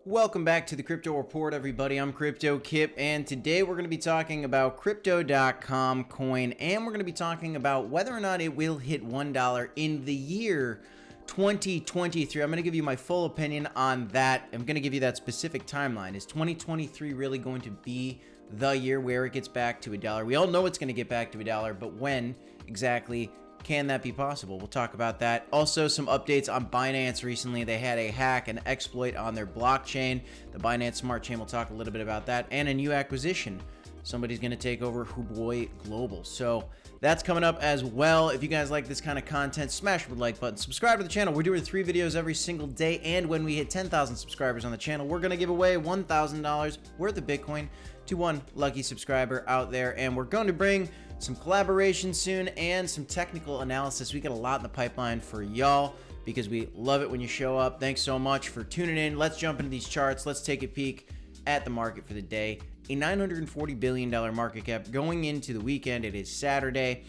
Welcome back to the Crypto Report, everybody. I'm Cryptokip, and today we're going to be talking about Cryptocom coin, and we're going to be talking about whether or not it will hit $1 in the year 2023. I'm going to give you my full opinion on that. I'm going to give you that specific timeline. Is 2023 really going to be the year where it gets back to $1? We all know it's going to get back to $1, but when exactly can that be possible? We'll talk about that. Also, some updates on Binance recently. They had a hack, an exploit on their blockchain. The Binance Smart Chain, we'll talk a little bit about that. And a new acquisition. Somebody's going to take over Huobi Global. So that's coming up as well. If you guys like this kind of content, smash the like button. Subscribe to the channel. We're doing 3 videos every single day. And when we hit 10,000 subscribers on the channel, we're going to give away $1,000 worth of Bitcoin to one lucky subscriber out there. And we're going to bring some collaboration soon and some technical analysis. We got a lot in the pipeline for y'all because we love it when you show up. Thanks so much for tuning in. Let's jump into these charts. Let's take a peek at the market for the day. A $940 billion market cap going into the weekend. It is Saturday.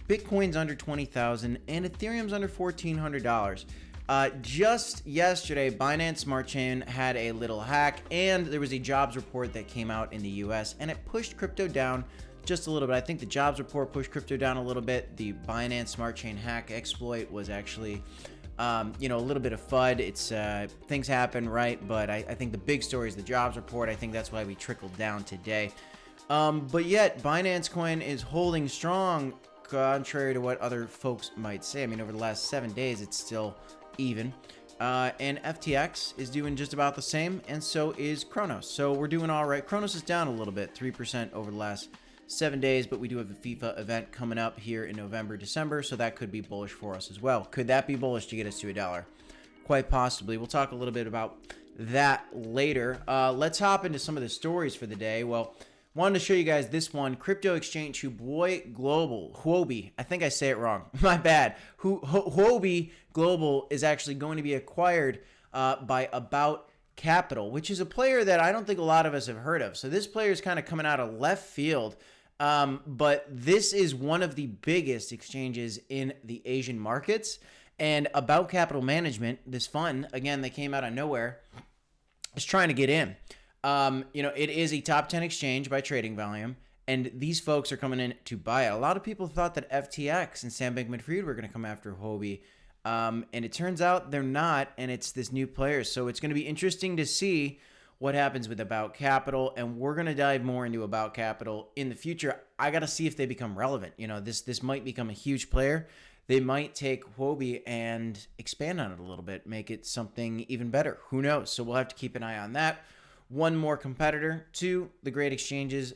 Bitcoin's under 20,000 and Ethereum's under $1,400. Just yesterday, Binance Smart Chain had a little hack, and there was a jobs report that came out in the US, and it pushed crypto down just a little bit. I think the jobs report pushed crypto down a little bit. The Binance Smart Chain hack exploit was actually, a little bit of FUD. It's things happen, right? But I think the big story is the jobs report. I think that's why we trickled down today. But yet, Binance Coin is holding strong, contrary to what other folks might say. I mean, over the last 7 days, it's still even. And FTX is doing just about the same, and so is Cronos. So we're doing all right. Cronos is down a little bit, 3% over the last 7 days, but we do have the FIFA event coming up here in November, December, so that could be bullish for us as well. Could that be bullish to get us to $1? Quite possibly. We'll talk a little bit about that later. Let's hop into some of the stories for the day. Well, wanted to show you guys this one. Crypto exchange Huobi Global. Huobi. I think I say it wrong. My bad. Huobi Global is actually going to be acquired by About Capital, which is a player that I don't think a lot of us have heard of. So this player is kind of coming out of left field. But this is one of the biggest exchanges in the Asian markets. And About Capital Management, this fund, again, they came out of nowhere, is trying to get in. It is a top 10 exchange by trading volume, and these folks are coming in to buy it. A lot of people thought that FTX and Sam Bankman-Fried were going to come after Huobi, and it turns out they're not, and it's this new player. So it's going to be interesting to see what happens with About Capital, and we're going to dive more into About Capital in the future. I got to see if they become relevant. This might become a huge player. They might take Huobi and expand on it a little bit, make it something even better. Who knows? So we'll have to keep an eye on that. One more competitor to the great exchanges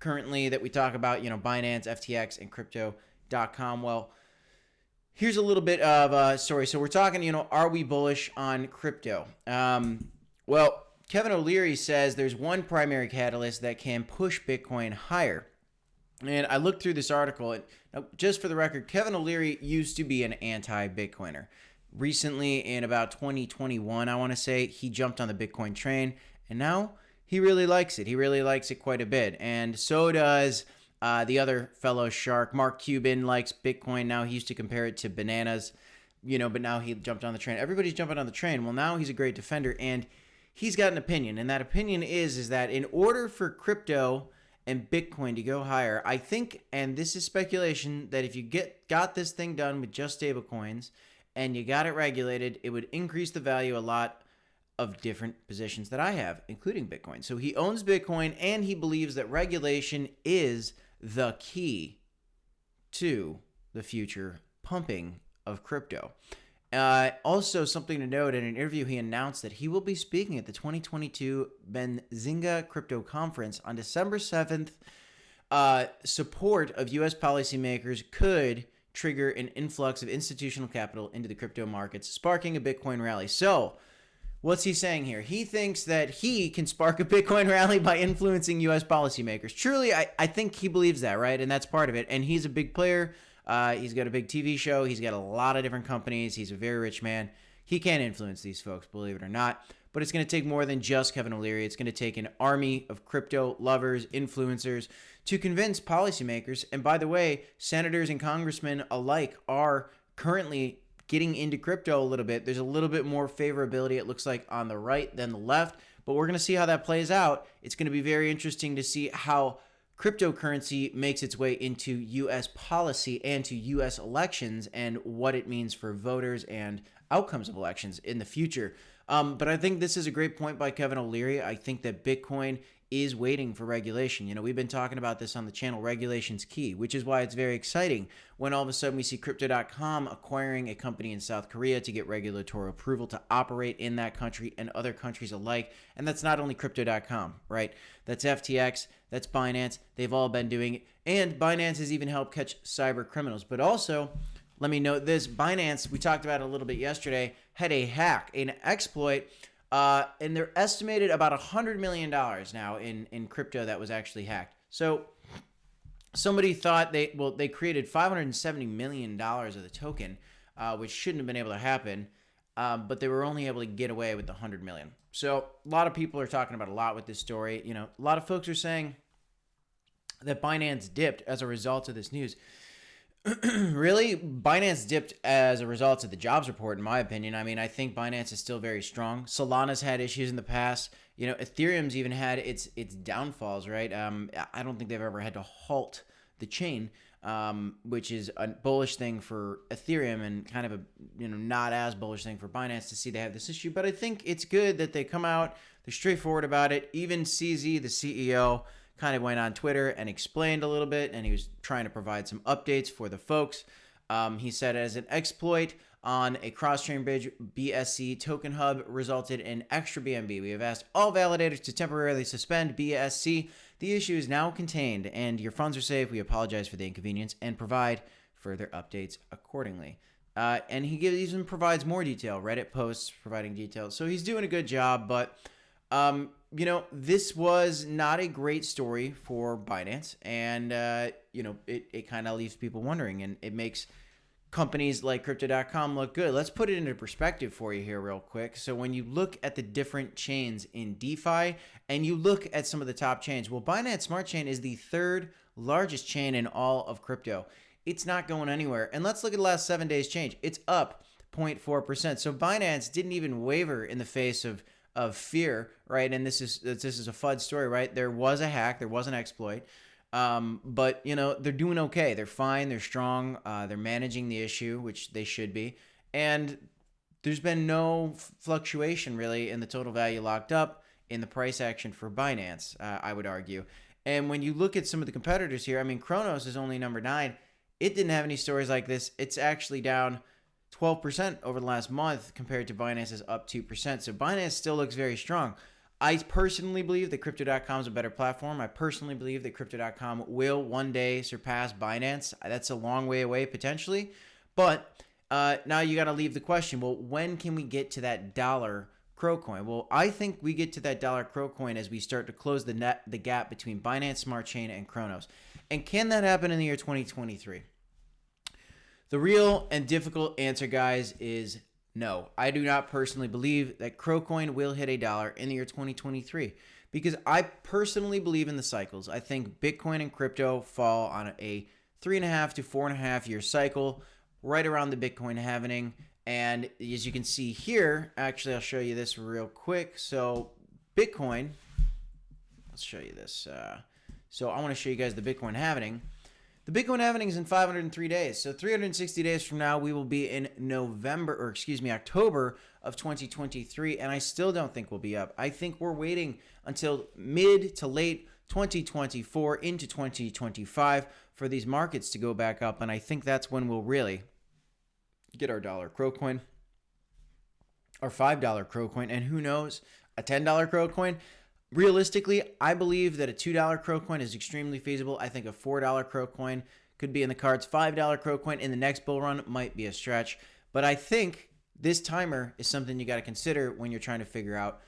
currently that we talk about, Binance, FTX, and Crypto.com. Well, here's a little bit of a story. So we're talking, are we bullish on crypto? Well, Kevin O'Leary says there's one primary catalyst that can push Bitcoin higher. And I looked through this article, and just for the record, Kevin O'Leary used to be an anti-Bitcoiner. Recently, in about 2021, I want to say, he jumped on the Bitcoin train, and now he really likes it. He really likes it quite a bit. And so does the other fellow shark, Mark Cuban, likes Bitcoin. Now he used to compare it to bananas, but now he jumped on the train. Everybody's jumping on the train. Well, now he's a great defender, and he's got an opinion. And that opinion is that in order for crypto and Bitcoin to go higher, I think, and this is speculation, that if you got this thing done with just stablecoins and you got it regulated, it would increase the value a lot of different positions that I have, including Bitcoin. So he owns Bitcoin, and he believes that regulation is the key to the future pumping of crypto. Also, something to note, in an interview, he announced that he will be speaking at the 2022 Benzinga Crypto Conference on December 7th. Support of U.S. policymakers could trigger an influx of institutional capital into the crypto markets, sparking a Bitcoin rally. So what's he saying here? He thinks that he can spark a Bitcoin rally by influencing U.S. policymakers. Truly, I think he believes that, right? And that's part of it. And he's a big player. He's got a big TV show. He's got a lot of different companies. He's a very rich man. He can influence these folks, believe it or not. But it's going to take more than just Kevin O'Leary. It's going to take an army of crypto lovers, influencers to convince policymakers. And by the way, senators and congressmen alike are currently getting into crypto a little bit. There's a little bit more favorability, it looks like, on the right than the left, but we're going to see how that plays out. It's going to be very interesting to see how cryptocurrency makes its way into U.S. policy and to U.S. elections and what it means for voters and outcomes of elections in the future. But I think this is a great point by Kevin O'Leary. I think that Bitcoin is waiting for regulation. You know, we've been talking about this on the channel. Regulation's key, which is why it's very exciting when all of a sudden we see Crypto.com acquiring a company in South Korea to get regulatory approval to operate in that country and other countries alike. And that's not only Crypto.com, right? That's FTX, that's Binance. They've all been doing it. And Binance has even helped catch cyber criminals. But also, let me note this, Binance, we talked about it a little bit yesterday, had a hack, an exploit, and they're estimated about $100 million now in crypto that was actually hacked. So somebody thought they created $570 million of the token, which shouldn't have been able to happen, but they were only able to get away with the $100 million. So a lot of people are talking about a lot with this story. You know, a lot of folks are saying that Binance dipped as a result of this news. Really, Binance dipped as a result of the jobs report, in my opinion. I mean, I think Binance is still very strong. Solana's had issues in the past. You know, Ethereum's even had its downfalls, right? I don't think they've ever had to halt the chain, which is a bullish thing for Ethereum and kind of a, you know, not as bullish thing for Binance to see they have this issue. But I think it's good that they come out, they're straightforward about it. Even CZ, the CEO, kind of went on Twitter and explained a little bit, and he was trying to provide some updates for the folks. He said, as an exploit on a cross-chain bridge, BSC token hub resulted in extra BNB. We have asked all validators to temporarily suspend BSC. The issue is now contained, and your funds are safe. We apologize for the inconvenience and provide further updates accordingly. And he even provides more detail, Reddit posts providing details. So he's doing a good job, but you know, this was not a great story for Binance, and you know, it kind of leaves people wondering, and it makes companies like Crypto.com look good. Let's put it into perspective for you here real quick. So when you look at the different chains in DeFi and you look at some of the top chains, well, Binance Smart Chain is the third largest chain in all of crypto. It's not going anywhere. And let's look at the last 7 days change. It's up 0.4%. So Binance didn't even waver in the face of fear, right? And this is a FUD story, right? There was a hack, there was an exploit, but you know, they're doing okay. They're fine. They're strong. They're managing the issue, which they should be. And there's been no fluctuation really in the total value locked up in the price action for Binance, I would argue. And when you look at some of the competitors here, I mean, Cronos is only number 9. It didn't have any stories like this. It's actually down 12% over the last month compared to Binance's up 2%. So Binance still looks very strong. I personally believe that Crypto.com is a better platform. I personally believe that Crypto.com will one day surpass Binance. That's a long way away potentially. But now you got to leave the question, well, when can we get to that dollar CRO coin? Well, I think we get to that dollar CRO coin as we start to close the gap between Binance Smart Chain and Cronos. And can that happen in the year 2023? The real and difficult answer, guys, is no. I do not personally believe that CRO coin will hit $1 in the year 2023 because I personally believe in the cycles. I think Bitcoin and crypto fall on a 3.5 to 4.5 year cycle right around the Bitcoin halving. And as you can see here, actually, I'll show you this real quick. So Bitcoin, let's show you this. So I want to show you guys the Bitcoin halving. The Bitcoin halving is in 503 days. So 360 days from now, we will be in October of 2023. And I still don't think we'll be up. I think we're waiting until mid to late 2024 into 2025 for these markets to go back up. And I think that's when we'll really get our dollar CRO coin, our $5 CRO coin, and who knows, a $10 CRO coin. Realistically, I believe that a $2 CRO coin is extremely feasible. I think a $4 CRO coin could be in the cards. $5 CRO coin in the next bull run might be a stretch. But I think this timer is something you got to consider when you're trying to figure out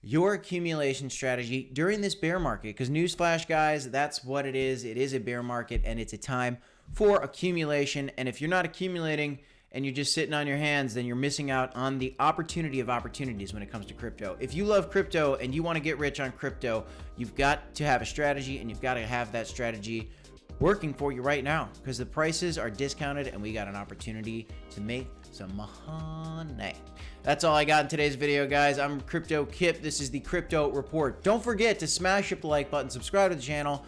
your accumulation strategy during this bear market. Because newsflash, guys, that's what it is. It is a bear market, and it's a time for accumulation. And if you're not accumulating and you're just sitting on your hands, then you're missing out on the opportunity of opportunities when it comes to crypto. If you love crypto and you want to get rich on crypto, you've got to have a strategy, and you've got to have that strategy working for you right now because the prices are discounted and we got an opportunity to make some money. That's all I got in today's video, guys. I'm Cryptokip. This is the Crypto Report. Don't forget to smash up the like button, subscribe to the channel,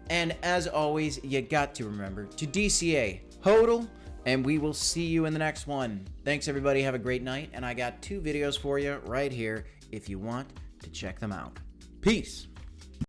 and as always, you got to remember to DCA, HODL, and we will see you in the next one. Thanks, everybody. Have a great night, and I got 2 videos for you right here if you want to check them out. Peace.